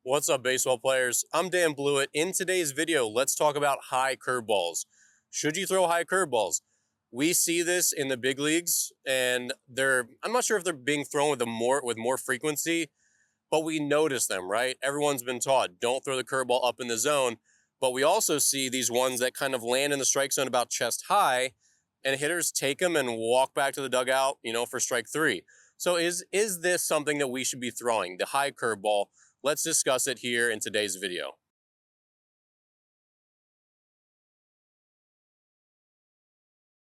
What's up, baseball players? I'm Dan Blewett. In today's video, let's talk about high curveballs. Should you throw high curveballs? We see this in the big leagues, and I'm not sure if they're being thrown with more frequency, but we notice them, right? Everyone's been taught, don't throw the curveball up in the zone, but we also see these ones that kind of land in the strike zone about chest high, and hitters take them and walk back to the dugout, for strike three. So is this something that we should be throwing, the high curveball? Let's discuss it here in today's video.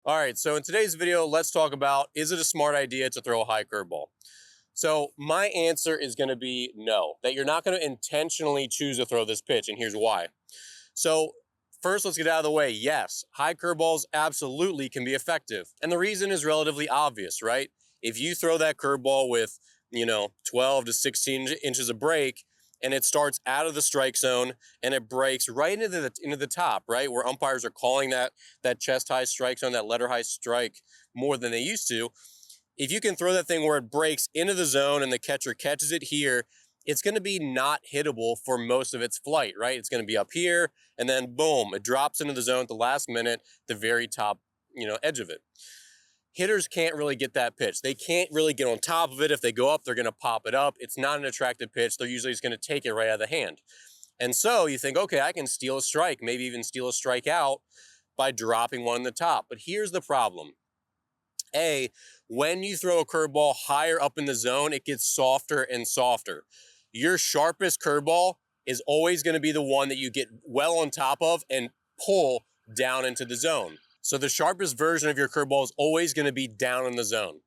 All right, so in today's video, let's talk about, is it a smart idea to throw a high curveball? So my answer is going to be no, that you're not going to intentionally choose to throw this pitch, and here's why. So first, let's get out of the way. Yes, high curveballs absolutely can be effective, and the reason is relatively obvious, right? If you throw that curveball with, 12 to 16 inches of break, and it starts out of the strike zone and it breaks right into the top, right, where umpires are calling that chest high strike zone, that letter high strike more than they used to. If you can throw that thing where it breaks into the zone and the catcher catches it here, it's going to be not hittable for most of its flight, right? It's going to be up here, and then boom, it drops into the zone at the last minute, the very top, edge of it. Hitters can't really get that pitch. They can't really get on top of it. If they go up, they're going to pop it up. It's not an attractive pitch. They're usually just going to take it right out of the hand. And so you think, okay, I can steal a strike, maybe even steal a strike out by dropping one in the top. But here's the problem. When you throw a curveball higher up in the zone, it gets softer and softer. Your sharpest curveball is always going to be the one that you get well on top of and pull down into the zone. So the sharpest version of your curveball is always going to be down in the zone.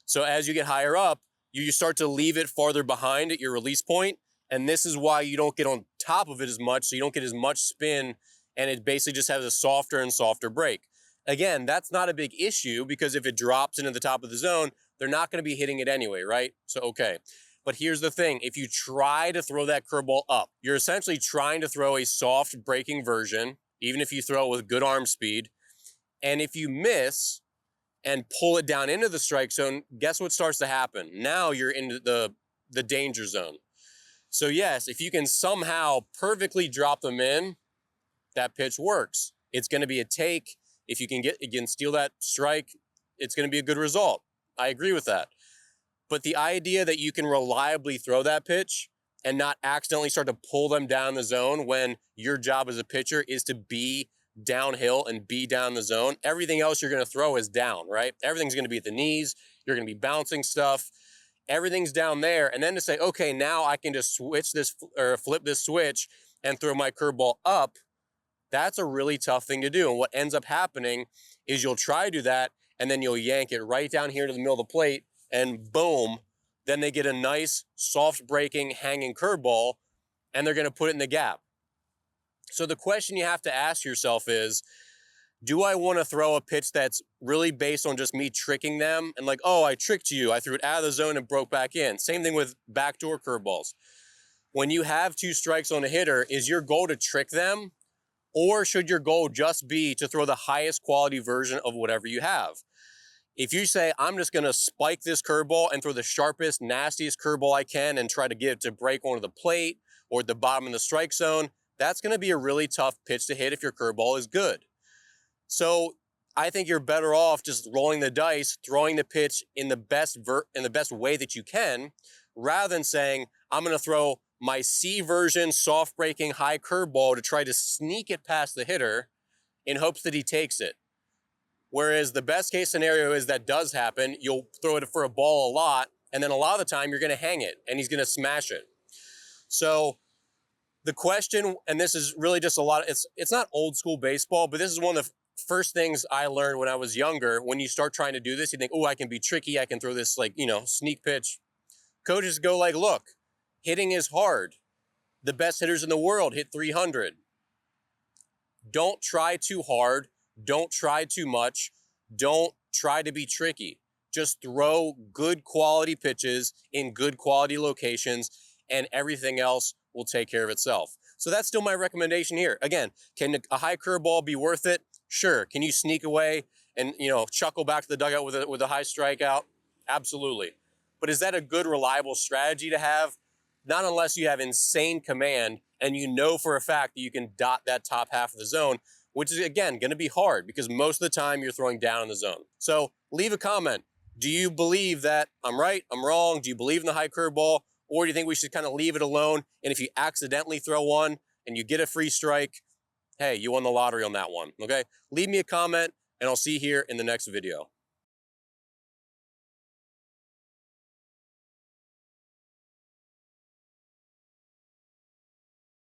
So as you get higher up, you start to leave it farther behind at your release point, and this is why you don't get on top of it as much, so you don't get as much spin, and it basically just has a softer and softer break. Again, that's not a big issue because if it drops into the top of the zone, they're not going to be hitting it anyway, right? So, okay. But here's the thing. If you try to throw that curveball up, you're essentially trying to throw a soft breaking version, even if you throw it with good arm speed. And if you miss and pull it down into the strike zone, guess what starts to happen? Now you're into the danger zone. So yes, if you can somehow perfectly drop them in, that pitch works. It's going to be a take. If you can steal that strike, it's going to be a good result. I agree with that. But the idea that you can reliably throw that pitch and not accidentally start to pull them down the zone when your job as a pitcher is to be downhill and be down the zone, everything else you're going to throw is down, right? Everything's going to be at the knees. You're going to be bouncing stuff. Everything's down there. And then to say, okay, now I can just switch this or flip this switch and throw my curveball up, that's a really tough thing to do. And what ends up happening is you'll try to do that, and then you'll yank it right down here to the middle of the plate, and boom, then they get a nice, soft breaking, hanging curveball, and they're going to put it in the gap. So the question you have to ask yourself is, do I want to throw a pitch that's really based on just me tricking them? And like, oh, I tricked you. I threw it out of the zone and broke back in. Same thing with backdoor curveballs. When you have two strikes on a hitter, is your goal to trick them? Or should your goal just be to throw the highest quality version of whatever you have? If you say, I'm just going to spike this curveball and throw the sharpest, nastiest curveball I can and try to get it to break onto the plate or at the bottom of the strike zone, that's going to be a really tough pitch to hit if your curveball is good. So I think you're better off just rolling the dice, throwing the pitch in the best way that you can, rather than saying, I'm going to throw my C version soft breaking high curveball to try to sneak it past the hitter in hopes that he takes it. Whereas the best case scenario is that does happen. You'll throw it for a ball a lot, and then a lot of the time you're going to hang it and he's going to smash it. So the question, and this is really just it's not old school baseball, but this is one of the first things I learned when I was younger. When you start trying to do this, you think, oh, I can be tricky. I can throw this sneak pitch. Coaches go like, look, hitting is hard. The best hitters in the world hit 300. Don't try too hard. Don't try too much. Don't try to be tricky. Just throw good quality pitches in good quality locations, and everything else will take care of itself. So that's still my recommendation here. Again, can a high curveball be worth it? Sure. Can you sneak away and, chuckle back to the dugout with a high strikeout? Absolutely. But is that a good, reliable strategy to have? not unless you have insane command and you know for a fact that you can dot that top half of the zone, which is, again, going to be hard because most of the time you're throwing down in the zone. So leave a comment. Do you believe that I'm right, I'm wrong? Do you believe in the high curveball? Or do you think we should kind of leave it alone? And if you accidentally throw one and you get a free strike, hey, you won the lottery on that one, okay? Leave me a comment, and I'll see you here in the next video.